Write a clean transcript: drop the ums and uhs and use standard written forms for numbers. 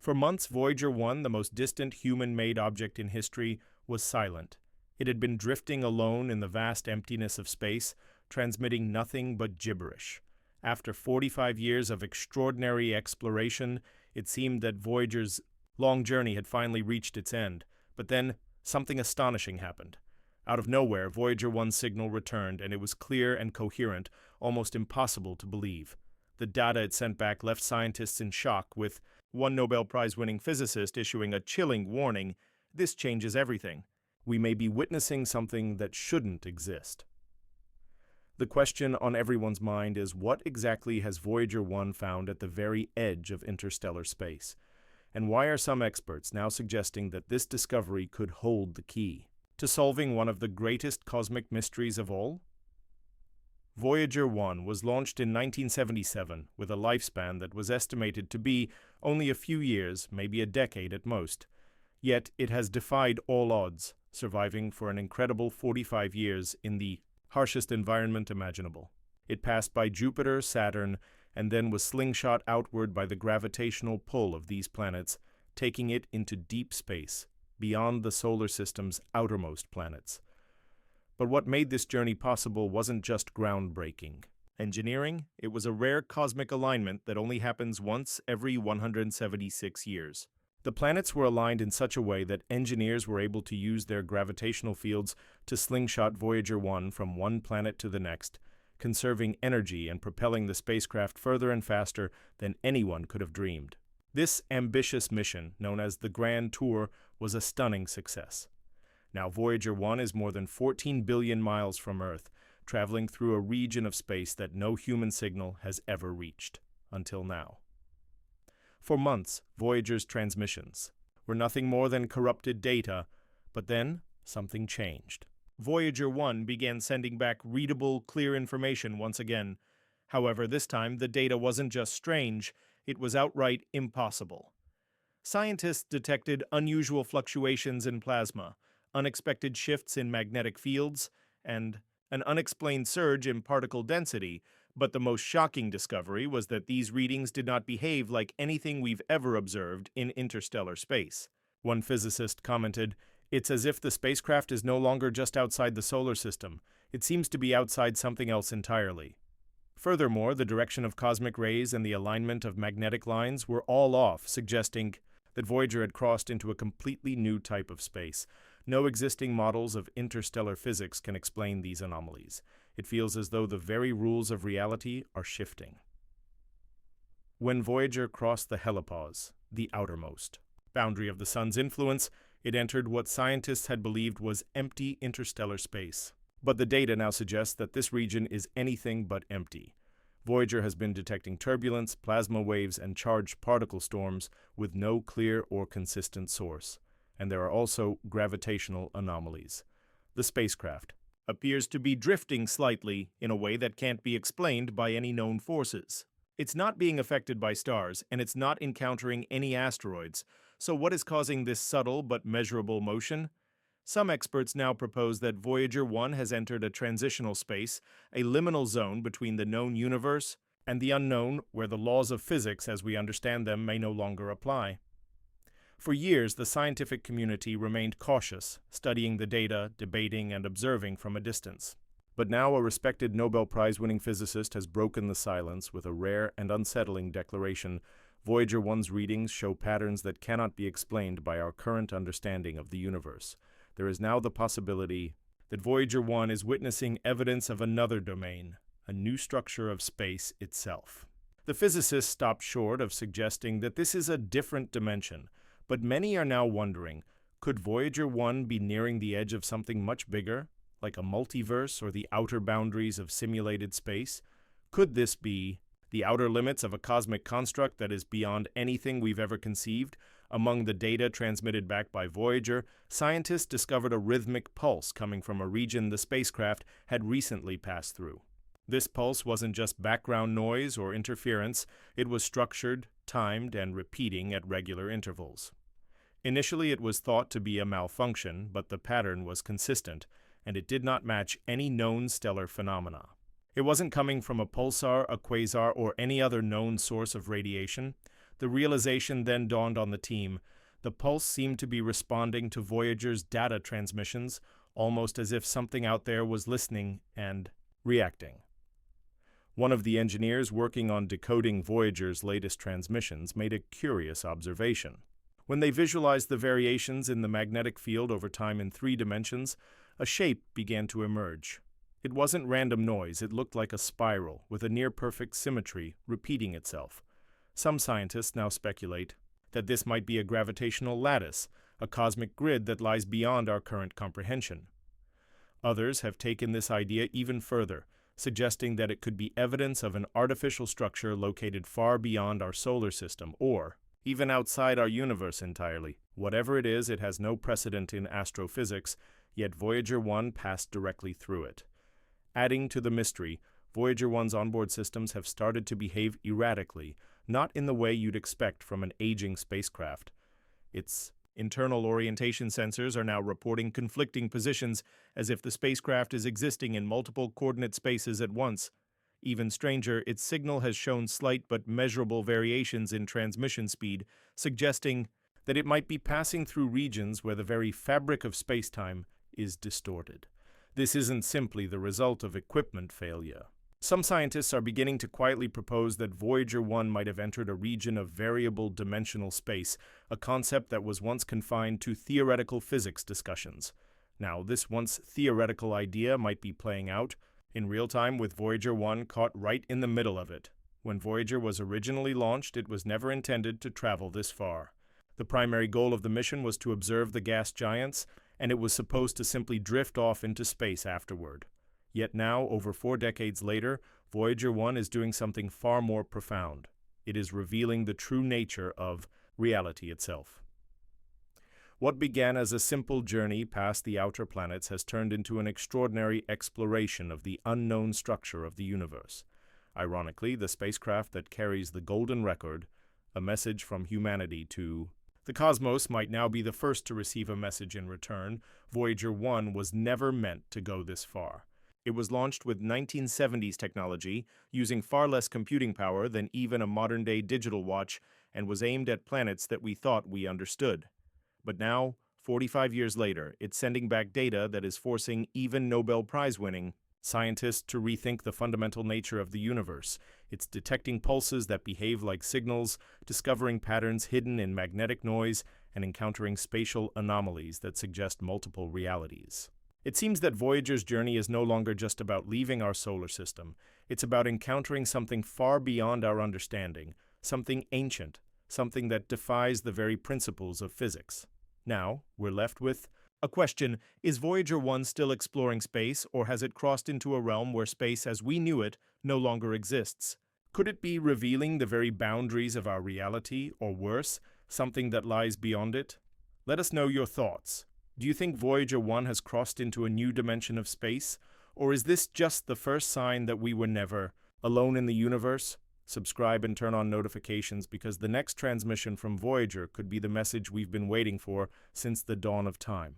For months, Voyager 1, the most distant human-made object in history, was silent. It had been drifting alone in the vast emptiness of space, transmitting nothing but gibberish. After 45 years of extraordinary exploration, it seemed that Voyager's long journey had finally reached its end. But then, something astonishing happened. Out of nowhere, Voyager 1's signal returned, and it was clear and coherent, almost impossible to believe. The data it sent back left scientists in shock, with one Nobel Prize-winning physicist issuing a chilling warning: "This changes everything. We may be witnessing something that shouldn't exist." The question on everyone's mind is, what exactly has Voyager 1 found at the very edge of interstellar space? And why are some experts now suggesting that this discovery could hold the key to solving one of the greatest cosmic mysteries of all? Voyager 1 was launched in 1977 with a lifespan that was estimated to be only a few years, maybe a decade at most. Yet it has defied all odds, surviving for an incredible 45 years in the harshest environment imaginable. It passed by Jupiter, Saturn, and then was slingshot outward by the gravitational pull of these planets, taking it into deep space, beyond the solar system's outermost planets. But what made this journey possible wasn't just groundbreaking engineering, it was a rare cosmic alignment that only happens once every 176 years. The planets were aligned in such a way that engineers were able to use their gravitational fields to slingshot Voyager 1 from one planet to the next, conserving energy and propelling the spacecraft further and faster than anyone could have dreamed. This ambitious mission, known as the Grand Tour, was a stunning success. Now Voyager 1 is more than 14 billion miles from Earth, traveling through a region of space that no human signal has ever reached, until now. For months, Voyager's transmissions were nothing more than corrupted data, but then something changed. Voyager 1 began sending back readable, clear information once again. However, this time the data wasn't just strange, it was outright impossible. Scientists detected unusual fluctuations in plasma, unexpected shifts in magnetic fields, and an unexplained surge in particle density, but the most shocking discovery was that these readings did not behave like anything we've ever observed in interstellar space. One physicist commented, "It's as if the spacecraft is no longer just outside the solar system. It seems to be outside something else entirely." Furthermore, the direction of cosmic rays and the alignment of magnetic lines were all off, suggesting that Voyager had crossed into a completely new type of space. No existing models of interstellar physics can explain these anomalies. It feels as though the very rules of reality are shifting. When Voyager crossed the helipause, the outermost boundary of the Sun's influence, it entered what scientists had believed was empty interstellar space. But the data now suggests that this region is anything but empty. Voyager has been detecting turbulence, plasma waves, and charged particle storms with no clear or consistent source. And there are also gravitational anomalies. The spacecraft appears to be drifting slightly in a way that can't be explained by any known forces. It's not being affected by stars, and it's not encountering any asteroids. So what is causing this subtle but measurable motion? Some experts now propose that Voyager 1 has entered a transitional space, a liminal zone between the known universe and the unknown, where the laws of physics as we understand them may no longer apply. For years, the scientific community remained cautious, studying the data, debating, and observing from a distance. But now a respected Nobel Prize-winning physicist has broken the silence with a rare and unsettling declaration: Voyager 1's readings show patterns that cannot be explained by our current understanding of the universe. There is now the possibility that Voyager 1 is witnessing evidence of another domain, a new structure of space itself. The physicists stopped short of suggesting that this is a different dimension, but many are now wondering, could Voyager 1 be nearing the edge of something much bigger, like a multiverse or the outer boundaries of simulated space? Could this be the outer limits of a cosmic construct that is beyond anything we've ever conceived? Among the data transmitted back by Voyager, scientists discovered a rhythmic pulse coming from a region the spacecraft had recently passed through. This pulse wasn't just background noise or interference, it was structured, timed, and repeating at regular intervals. Initially, it was thought to be a malfunction, but the pattern was consistent, and it did not match any known stellar phenomena. It wasn't coming from a pulsar, a quasar, or any other known source of radiation. The realization then dawned on the team. The pulse seemed to be responding to Voyager's data transmissions, almost as if something out there was listening and reacting. One of the engineers working on decoding Voyager's latest transmissions made a curious observation. When they visualized the variations in the magnetic field over time in 3 dimensions, a shape began to emerge. It wasn't random noise, it looked like a spiral, with a near-perfect symmetry repeating itself. Some scientists now speculate that this might be a gravitational lattice, a cosmic grid that lies beyond our current comprehension. Others have taken this idea even further, suggesting that it could be evidence of an artificial structure located far beyond our solar system, or even outside our universe entirely. Whatever it is, it has no precedent in astrophysics, yet Voyager 1 passed directly through it. Adding to the mystery, Voyager 1's onboard systems have started to behave erratically, not in the way you'd expect from an aging spacecraft. Its internal orientation sensors are now reporting conflicting positions, as if the spacecraft is existing in multiple coordinate spaces at once. Even stranger, its signal has shown slight but measurable variations in transmission speed, suggesting that it might be passing through regions where the very fabric of spacetime is distorted. This isn't simply the result of equipment failure. Some scientists are beginning to quietly propose that Voyager 1 might have entered a region of variable dimensional space, a concept that was once confined to theoretical physics discussions. Now, this once theoretical idea might be playing out in real time, with Voyager 1 caught right in the middle of it. When Voyager was originally launched, it was never intended to travel this far. The primary goal of the mission was to observe the gas giants, and it was supposed to simply drift off into space afterward. Yet now, over 4 decades later, Voyager 1 is doing something far more profound. It is revealing the true nature of reality itself. What began as a simple journey past the outer planets has turned into an extraordinary exploration of the unknown structure of the universe. Ironically, the spacecraft that carries the golden record, a message from humanity to the cosmos, might now be the first to receive a message in return. Voyager 1 was never meant to go this far. It was launched with 1970s technology, using far less computing power than even a modern-day digital watch, and was aimed at planets that we thought we understood. But now, 45 years later, it's sending back data that is forcing even Nobel Prize-winning scientists to rethink the fundamental nature of the universe. It's detecting pulses that behave like signals, discovering patterns hidden in magnetic noise, and encountering spatial anomalies that suggest multiple realities. It seems that Voyager's journey is no longer just about leaving our solar system. It's about encountering something far beyond our understanding, something ancient, something that defies the very principles of physics. Now, we're left with a question: is Voyager 1 still exploring space, or has it crossed into a realm where space as we knew it no longer exists? Could it be revealing the very boundaries of our reality, or worse, something that lies beyond it? Let us know your thoughts. Do you think Voyager 1 has crossed into a new dimension of space, or is this just the first sign that we were never alone in the universe? Subscribe and turn on notifications, because the next transmission from Voyager could be the message we've been waiting for since the dawn of time.